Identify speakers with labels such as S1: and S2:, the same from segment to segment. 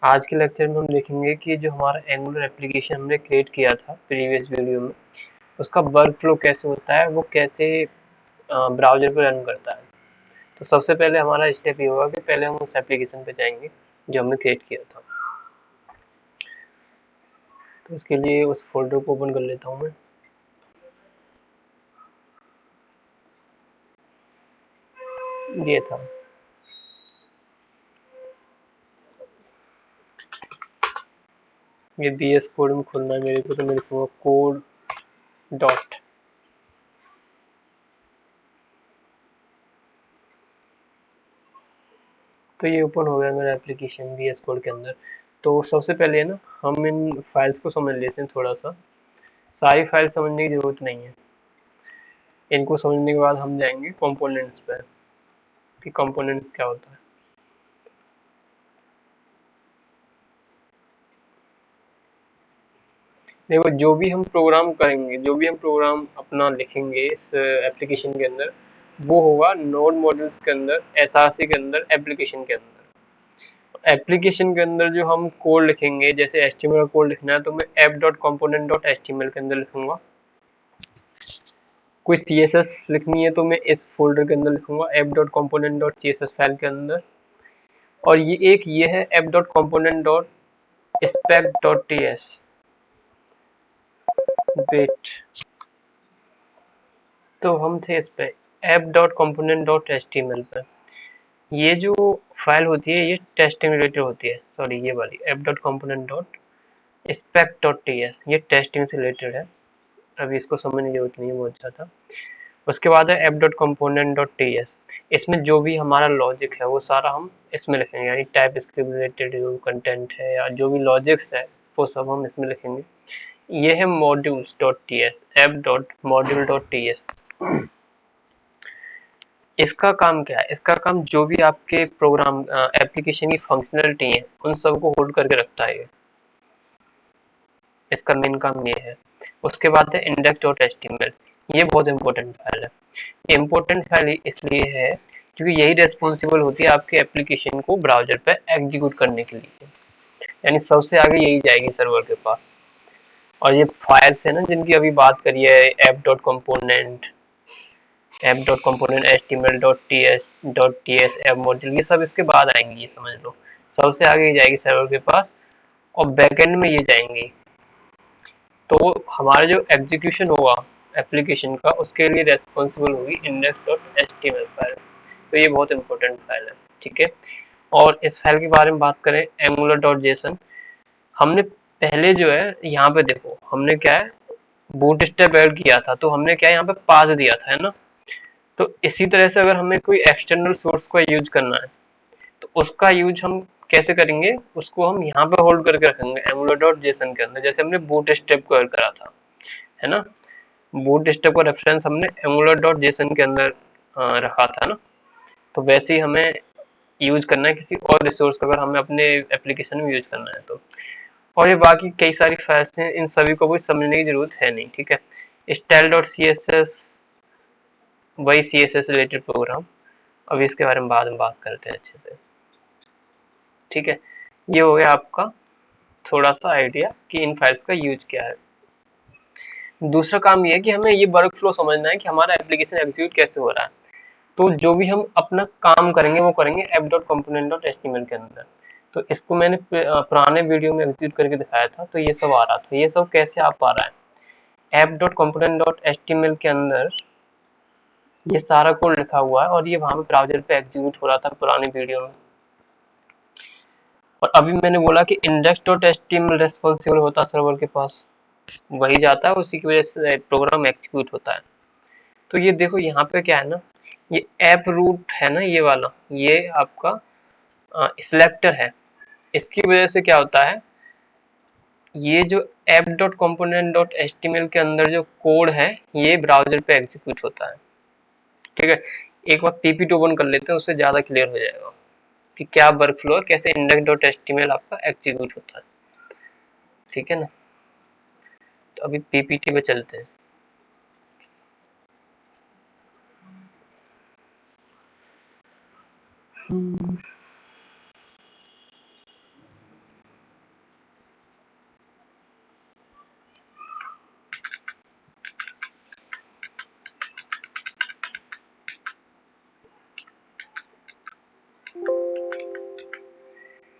S1: आज के लेक्चर में हम देखेंगे कि जो हमारा एंगुलर एप्लीकेशन हमने क्रिएट किया था प्रीवियस वीडियो में, उसका वर्क फ्लो कैसे होता है, वो कैसे ब्राउज़र पे रन करता है। तो सबसे पहले हमारा स्टेप ये होगा कि पहले हम उस एप्लीकेशन पे जाएंगे जो हमने क्रिएट किया था। तो उसके लिए उस फोल्डर को ओपन कर लेता हूँ मैं। ये था। ये VS कोड में खोलना है मेरे को, तो मैं लिखूंगा कोड डॉट। तो ये ओपन हो गया मेरा एप्लीकेशन VS कोड के अंदर। तो सबसे पहले ना हम इन फाइल्स को समझ लेते हैं थोड़ा सा। सारी फाइल समझने की जरूरत नहीं है। इनको समझने के बाद हम जाएंगे कंपोनेंट्स पे कि कंपोनेंट्स क्या होता है। देखो, जो भी हम प्रोग्राम करेंगे, जो भी हम प्रोग्राम अपना लिखेंगे इस एप्लीकेशन के अंदर, वो होगा नोड मॉड्यूल्स के अंदर, एसआरसी के अंदर, एप्लीकेशन के अंदर। एप्लीकेशन के अंदर जो हम कोड लिखेंगे, जैसे एचटीएमएल का कोड लिखना है तो मैं app dot component dot HTML के अंदर लिखूंगा। कोई सीएसएस लिखनी है तो मैं इस फोल्डर के अंदर लिखूंगा app dot component dot CSS file के अंदर। और ये है app dot component dot spec dot TS. Wait, तो हम थे इस पे app dot component dot HTML पे। ये जो फाइल होती है ये टेस्टिंग रिलेटेड होती है, सॉरी ये वाली app dot component dot spec dot TS, ये टेस्टिंग से रिलेटेड है। अभी इसको समझने की जरूरत नहीं है बहुत ज़्यादा। उसके बाद है app dot component dot TS. इसमें जो भी हमारा लॉजिक है वो सारा हम इसमें लिखेंगे, यानी टाइप स्क्रिप्ट रिलेटेड जो कंटेंट है या जो भी लॉजिक्स है वो सब हम इसमें लिखेंगे। ये है modules dot T S, app dot module dot T S. इसका काम क्या है? इसका काम जो भी आपके प्रोग्राम एप्लीकेशन की फंक्शनलिटी है उन सबको होल्ड करके रखता है ये। इसका मेन काम ये है। उसके बाद है इंडेक्स डॉट एचटीएमएल। ये बहुत इंपॉर्टेंट फाइल है। ये इंपॉर्टेंट फाइल इसलिए है क्योंकि यही रेस्पॉन्सिबल होती है आपके एप्लीकेशन को ब्राउजर पे एग्जीक्यूट करने के लिए, यानी सबसे आगे यही जाएगी सर्वर के पास। और ये फाइल्स है ना जिनकी अभी बात करी है, app dot component, app dot component, HTML.ts, app module, ये सब इसके बाद आएंगी, ये समझ लो। सबसे आगे ये जाएगी सर्वर के पास और बैकएंड में ये जाएंगी। तो हमारा जो एग्जीक्यूशन होगा एप्लीकेशन का उसके लिए रेस्पॉन्सिबल होगी index.html फाइल। तो ये बहुत इंपॉर्टेंट फाइल है, ठीक है। और इस फाइल के बारे में बात करें, angular.json, हमने पहले जो है यहाँ पे देखो हमने क्या है, बूटस्ट्रैप ऐड किया था तो हमने क्या है यहाँ पे पास दिया था, है ना। तो इसी तरह से अगर हमें कोई एक्सटर्नल सोर्स का यूज करना है तो उसका यूज हम कैसे करेंगे, उसको हम यहाँ पे होल्ड करके रखेंगे angular.json के अंदर, जैसे हमने बूटस्ट्रैप को ऐड करा था, है ना। बूटस्ट्रैप का रेफरेंस हमने angular.json के अंदर रखा था ना। तो वैसे ही हमें यूज करना है किसी और रिसोर्स का, अगर हमें अपने एप्लीकेशन में यूज करना है तो। और ये बाकी कई सारी फाइल्स हैं, इन सभी को भी समझने की जरूरत है नहीं, ठीक है। Style dot C S S, वही CSS रिलेटेड प्रोग्राम, अभी इसके बारे में बाद में बात करते हैं अच्छे से, ठीक है। ये हो गया आपका थोड़ा सा आइडिया कि इन फाइल्स का यूज क्या है। दूसरा काम ये है कि हमें ये वर्क फ्लो समझना है कि हमारा एप्लीकेशन एग्जीक्यूट कैसे हो रहा है। तो जो भी हम अपना काम करेंगे वो करेंगे app dot component dot HTML के अंदर। तो इसको मैंने पुराने वीडियो में एग्जीक्यूट करके दिखाया था, तो ये सब आ रहा था। ये सब कैसे आ पा रहा है, app dot component dot HTML के अंदर ये सारा कोड लिखा हुआ है और ये वहां पे ब्राउजर पे एग्जीक्यूट हो रहा था पुरानी वीडियो में। और अभी मैंने बोला कि इंडेक्स डॉट एचटीएमएल रेस्पॉन्सिबल होता है सर्वर के पास, वही जाता है, उसी की वजह से प्रोग्राम एग्जीक्यूट होता है। तो ये देखो यहाँ पे क्या है ना, ये ऐप रूट है ना, ये वाला, ये आपका सिलेक्टर है। इसकी वजह से क्या होता है, ये जो app dot component dot HTML के अंदर जो कोड है ये ब्राउजर पे एग्जीक्यूट होता है, ठीक है। एक बार पीपीटी ओपन कर लेते हैं, उससे ज्यादा क्लियर हो जाएगा कि क्या वर्क फ्लो है, कैसे इंडेक्स डॉट एचटीएमएल आपका एग्जीक्यूट होता है, ठीक है ना। तो अभी पीपीटी पे चलते हैं।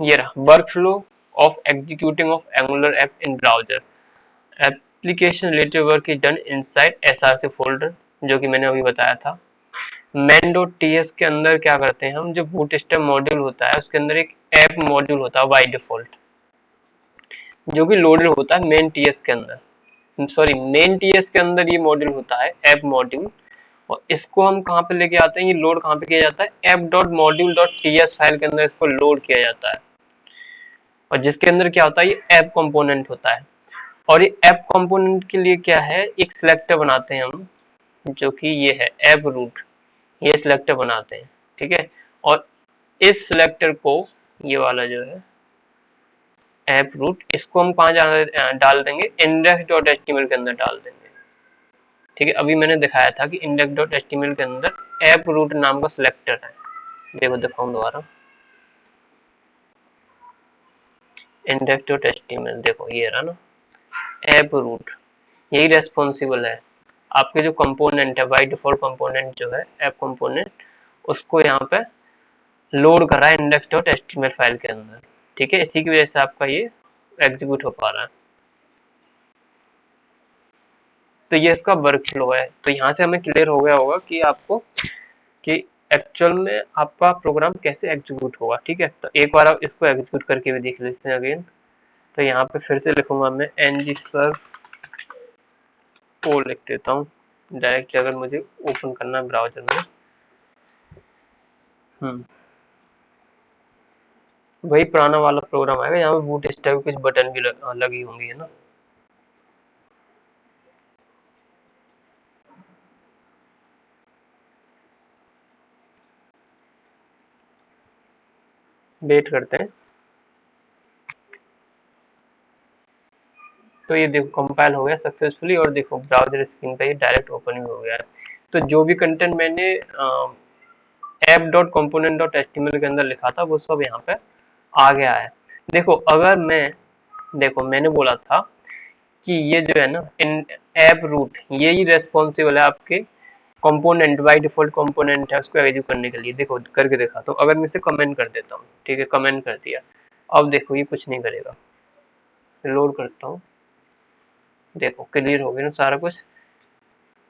S1: ये रहा work flow of executing of angular app in browser. Application related work is done inside SRC folder, जो कि मैंने अभी बताया था। main.ts के अंदर क्या करते हैं हम, जो बूटस्ट्रैप मॉड्यूल होता है उसके अंदर एक ऐप मॉड्यूल होता है बाय डिफॉल्ट, जो कि लोडेड होता है मेन टीएस के अंदर, सॉरी मेन टीएस के अंदर ये मॉड्यूल होता है ऐप मॉड्यूल। और इसको हम कहाँ पे लेके आते हैं, ये लोड कहाँ पे किया जाता है, app dot module dot TS file के अंदर इसको लोड किया जाता है। और जिसके अंदर क्या होता है, ये ऐप कंपोनेंट होता है। और ये ऐप कंपोनेंट के लिए क्या है, एक सिलेक्टर बनाते हैं हम, जो कि ये है ऐप रूट, ये सिलेक्टर बनाते हैं, ठीक है। और इस सिलेक्टर को, ये वाला जो है ऐप रूट, इसको हम कहाँ डाल देंगे, इंडेक्स डॉट एचटीएमएल के अंदर डाल देंगे, ठीक है। अभी मैंने दिखाया था कि इंडेक्स डॉट एचटीएमएल के अंदर ऐप रूट नाम का सिलेक्टर है। देखो दिखाऊं दोबारा, इंडेक्स डॉट एचटीएमएल, देखो ये रहा ना ऐप रूट, यही रेस्पॉन्सिबल है आपके जो कंपोनेंट है, बाय डिफॉल्ट कंपोनेंट जो है ऐप कंपोनेंट, उसको यहाँ पे लोड कर रहा है इंडेक्स डॉट एचटीएमएल फाइल के अंदर, ठीक है। इसी की वजह से आपका ये एग्जीक्यूट हो पा रहा है। तो ये इसका वर्क फ्लो है। तो यहाँ से हमें क्लियर हो गया होगा कि आपको कि एक्चुअल में आपका प्रोग्राम कैसे एग्जीक्यूट होगा, ठीक है। तो एक बार आप इसको एग्जीक्यूट करके भी देख लेते हैं अगेन। तो यहाँ पे फिर से लिखूंगा मैं ngserv ओ लिख देता हूँ डायरेक्ट, अगर मुझे ओपन करना है ब्राउजर में। वही पुराना वाला प्रोग्राम आएगा, यहाँ पे बूट स्ट्रैप कुछ बटन भी लगी होंगी, है ना। वेट करते हैं। तो ये देखो कंपाइल हो गया सक्सेसफुली, और देखो ब्राउजर स्क्रीन पे ये डायरेक्ट ओपन भी हो गया है। तो जो भी कंटेंट मैंने app dot component dot HTML के अंदर लिखा था वो सब यहाँ पे आ गया है। देखो अगर मैं, देखो मैंने बोला था कि ये जो है ना इन ऐप रूट, ये ही रेस्पॉन्सिबल है आपके कंपोनेंट, बाय डिफॉल्ट कंपोनेंट है उसको एग्जीक्यूट करने के लिए। देखो करके देखा, तो अगर मैं इसे कमेंट कर देता हूँ, ठीक है, कमेंट कर दिया, अब देखो ये कुछ नहीं करेगा। लोड करता हूँ, देखो क्लियर हो गया ना सारा कुछ।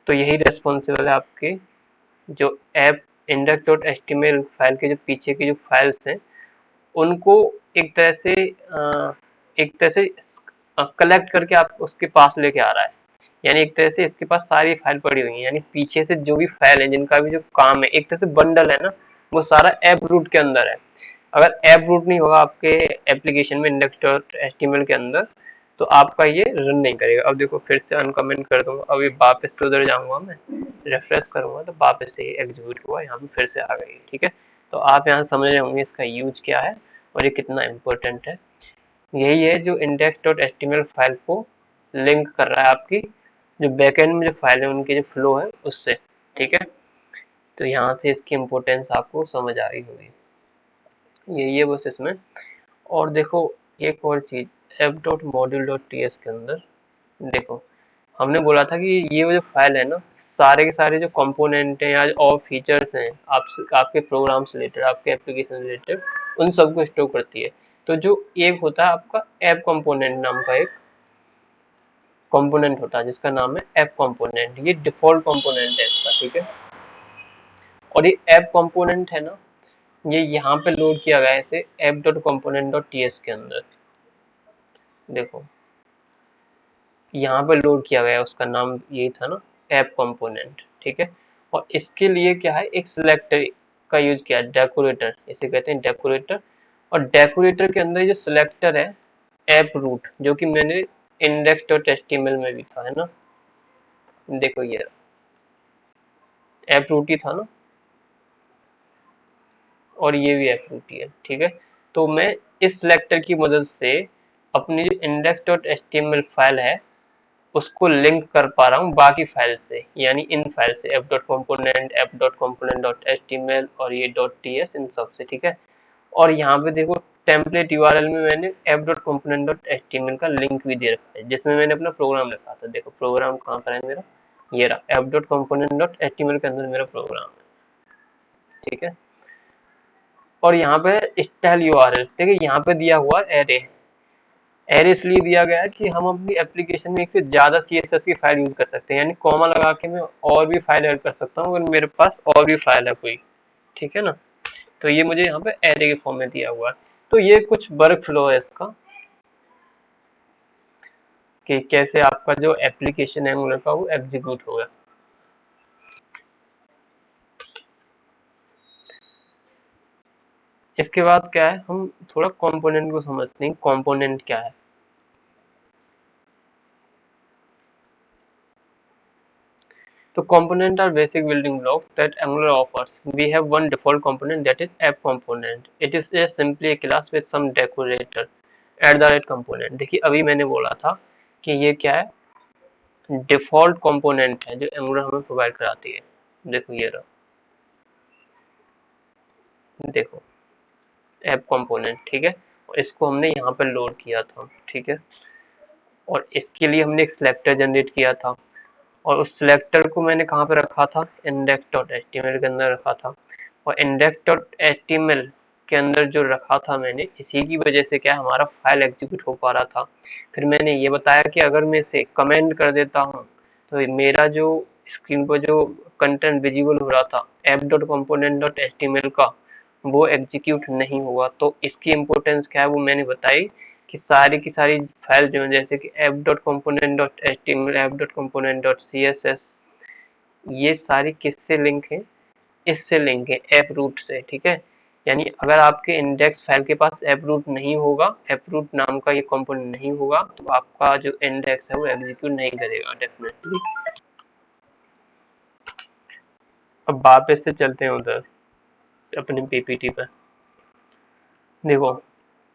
S1: तो यही रेस्पॉन्सिबल है आपके जो app index dot HTML file के जो पीछे की जो फाइल्स हैं उनको एक तरह से कलेक्ट करके आप उसके पास लेके आ रहा है। यानी एक तरह से इसके पास सारी फाइल पड़ी हुई है, यानी पीछे से जो भी फाइल है जिनका भी जो काम है, एक तरह से बंडल है ना, वो सारा ऐप रूट के अंदर है। अगर ऐप रूट नहीं होगा आपके एप्लीकेशन में इंडेक्स डॉट एचटीएमएल के अंदर, तो आपका ये रन नहीं करेगा। अब देखो फिर से अनकमेंट कर दूंगा, अभी वापस से उधर जाऊंगा, मैं रिफ्रेश करूंगा तो वापस से एग्जीक्यूट हुआ, यहाँ पे फिर से आ गई, ठीक है। तो आप यहाँ समझ रहे होंगे इसका यूज क्या है और ये कितना इम्पोर्टेंट है। यही है जो इंडेक्स डॉट एचटीएमएल फाइल को लिंक कर रहा है आपकी जो बैकएंड में जो फाइल है उनके जो फ्लो है उससे, ठीक है। तो यहाँ से इसकी इम्पोर्टेंस आपको समझ आ रही होगी, यही है बस इसमें। और देखो एक और चीज, F dot module dot T S के अंदर देखो हमने बोला था कि ये जो फाइल है ना, सारे के सारे जो कंपोनेंट हैं या और फीचर्स हैं आपके प्रोग्राम से रिलेटेड, आपके एप्लीकेशन से रिलेटेड, उन सबको स्टोर करती है। तो जो एक होता है आपका ऐप कंपोनेंट नाम का एक कंपोनेंट होता है जिसका नाम है ऐप कंपोनेंट, ये डिफॉल्ट कंपोनेंट है इसका, ठीक है। और ये ऐप कंपोनेंट है ना, ये यहाँ पे लोड किया गया है इसे app dot component dot T S के अंदर, देखो यहाँ पे लोड किया गया है, उसका नाम यही था ना ऐप कंपोनेंट, ठीक है। और इसके लिए क्या है, एक सिलेक्टर का यूज किया है, डेकोरेटर इसे कहते हैं, डेकोरेटर। और डेकोरेटर के अंदर जो सिलेक्टर है ऐप रूट, जो कि मैंने इंडेक्स डॉट एचटीएमएल में भी था, है ना, देखो ये ऐप रूट ही था ना, और ये भी ऐप रूट ही है, ठीक है। तो मैं इस सिलेक्टर की मदद से अपनी जो इंडेक्स डॉट एचटीएमएल फाइल है उसको लिंक कर पा रहा हूँ बाकी फाइल से, यानी इन फाइल से F dot component, F dot component dot H T M L और ये डॉट टी एस, इन सब से, ठीक है। और यहाँ पे देखो टेम्पलेट यूआरएल में मैंने F dot component dot H T M L का लिंक भी दे रखा है जिसमें मैंने अपना प्रोग्राम लिखा था। देखो प्रोग्राम कहाँ पर है मेरा, ये रहा F dot component dot H T M L के अंदर मेरा प्रोग्राम है, ठीक है। और यहाँ पे स्टाइल यूआरएल, देखिए यहाँ पे दिया हुआ एरे। एरे इसलिए दिया गया है कि हम अपनी एप्लीकेशन में एक से ज्यादा सीएसएस की फाइल यूज कर सकते हैं, यानी कॉमा लगा के मैं और भी फाइल ऐड कर सकता हूँ अगर मेरे पास और भी फाइल है कोई, ठीक है ना। तो ये मुझे यहाँ पे एरे के फॉर्म में दिया हुआ है। तो ये कुछ वर्क फ्लो है इसका, कि कैसे आपका जो एप्लीकेशन एंगुलर का वो एग्जीक्यूट होगा। इसके बाद क्या है, हम थोड़ा कंपोनेंट को समझते हैं, कंपोनेंट क्या है। तो component are basic building blocks that Angular offers. We have one default component, that is app component. It is simply a class with some decorator at the right component. देखिए अभी मैंने बोला था कि ये क्या है, डिफॉल्ट कंपोनेंट है जो Angular हमें प्रोवाइड कराती है। देखो ये रहा, देखो ऐप कंपोनेंट, ठीक है। और इसको हमने यहाँ पर लोड किया था, ठीक है। और इसके लिए हमने एक सिलेक्टर जनरेट किया था, और उस सिलेक्टर को मैंने कहाँ पे रखा था, index.html के अंदर रखा था। और index.html के अंदर जो रखा था मैंने, इसी की वजह से क्या हमारा फाइल एग्जीक्यूट हो पा रहा था। फिर मैंने ये बताया कि अगर मैं इसे कमेंट कर देता हूँ तो मेरा जो स्क्रीन पर जो कंटेंट विजिबल हो रहा था app.component.html का, वो एग्जीक्यूट नहीं हुआ। तो इसकी इम्पोर्टेंस क्या है वो मैंने बताई, कि सारी की सारी फाइल जो है, जैसे कि app.component.html, app.component.css, ये सारी किससे लिंक है, इससे लिंक है, ऐप रूट से, ठीक है। यानी अगर आपके इंडेक्स फाइल के पास ऐप रूट नहीं होगा, ऐप रूट नाम का ये कंपोनेंट नहीं होगा, तो आपका जो इंडेक्स है वो एग्जीक्यूट नहीं करेगा डेफिनेटली। अब वापस से चलते हैं उधर अपने पीपीटी पर। देखो,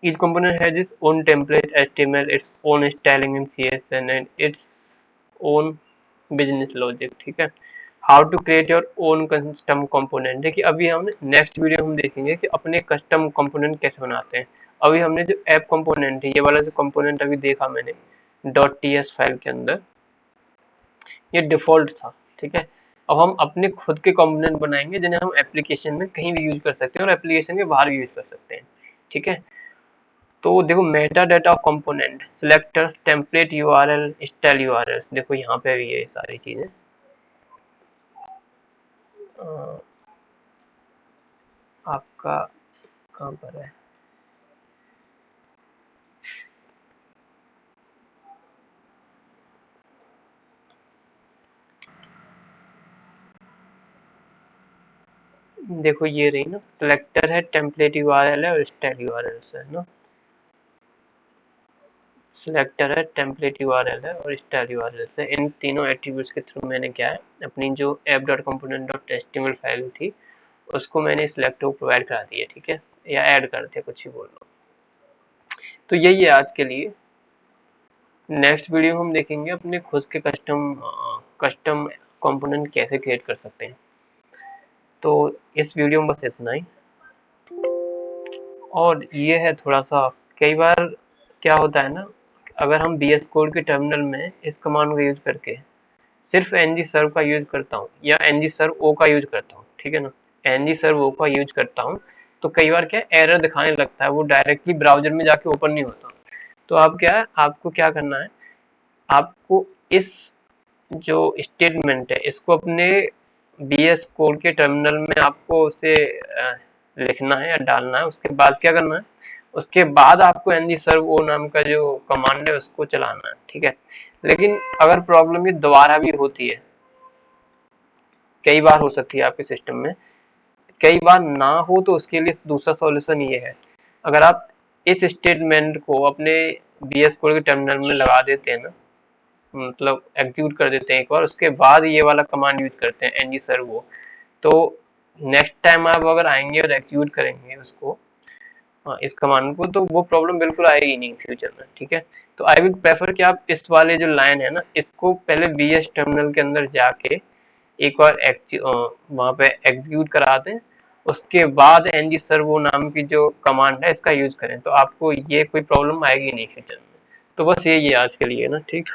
S1: each component has its own template HTML, its own styling in CSS and its own business logic, ठीक है। How to create your own custom component, देखिए अभी हम नेक्स्ट वीडियो हम देखेंगे कि अपने कस्टम कंपोनेंट कैसे बनाते हैं। अभी हमने जो ऐप कंपोनेंट है, ये वाला जो कंपोनेंट अभी देखा मैंने .ts फाइल के अंदर, ये डिफॉल्ट था, ठीक है। अब हम अपने खुद के कंपोनेंट बनाएंगे जिन्हें हम एप्लीकेशन में कहीं भी यूज कर सकते हैं और एप्लीकेशन के बाहर भी यूज कर सकते हैं, ठीक है। तो देखो, Meta data component, selectors, template URL, style URL, देखो यहाँ पे भी ये सारी चीजें। आपका कहाँ पर है, देखो ये रही ना, सिलेक्टर है, टेम्पलेट यूआरएल है और स्टाइल यूआरएल है ना। सिलेक्टर है, टेम्पलेट यूआरएल है और स्टाइल यूआरएल है। इन तीनों एट्रीब्यूट्स के थ्रू मैंने क्या है, अपनी जो app.component.html फाइल थी उसको मैंने सिलेक्टर को प्रोवाइड करा दिया, ठीक है, या ऐड कर दिया, कुछ ही बोल लो। तो यही है आज के लिए। नेक्स्ट वीडियो में हम देखेंगे अपने खुद के कस्टम कंपोनेंट कैसे क्रिएट कर सकते हैं। तो इस वीडियो में बस इतना ही। और ये है थोड़ा सा, कई बार क्या होता है ना, अगर हम VS कोड के टर्मिनल में इस कमांड को यूज करके सिर्फ ng सर्व का यूज करता हूँ या ng सर्व ओ का यूज करता हूँ, ठीक है ना, ng सर्व ओ का यूज करता हूँ, तो कई बार क्या एरर दिखाने लगता है, वो डायरेक्टली ब्राउजर में जाके ओपन नहीं होता। तो आप क्या है, आपको क्या करना है, आपको इस जो स्टेटमेंट है इसको अपने VS कोड के टर्मिनल में आपको उसे लिखना है या डालना है। उसके बाद क्या करना है, उसके बाद आपको ng सर्व ओ नाम का जो कमांड है उसको चलाना है, ठीक है। लेकिन अगर प्रॉब्लम ये दोबारा भी होती है, कई बार हो सकती है आपके सिस्टम में, कई बार ना हो, तो उसके लिए दूसरा सॉल्यूशन ये है, अगर आप इस स्टेटमेंट को अपने VS कोड के टर्मिनल में लगा देते हैं ना, मतलब एग्जीक्यूट कर देते हैं एक बार, उसके बाद ये वाला कमांड यूज करते हैं ng servo, तो नेक्स्ट टाइम आप अगर आएंगे और एग्जीक्यूट करेंगे उसको, इस कमांड को, तो वो प्रॉब्लम बिल्कुल आएगी नहीं फ्यूचर में, ठीक है। तो आई वुड प्रेफर कि आप इस वाले जो लाइन है ना, इसको पहले VS टर्मिनल के अंदर जाके एक बार वहाँ पे एग्जीक्यूट करा दें, उसके बाद ng servo नाम की जो कमांड है इसका यूज करें, तो आपको ये कोई प्रॉब्लम आएगी नहीं फ्यूचर में। तो बस यही है आज के लिए ना, ठीक।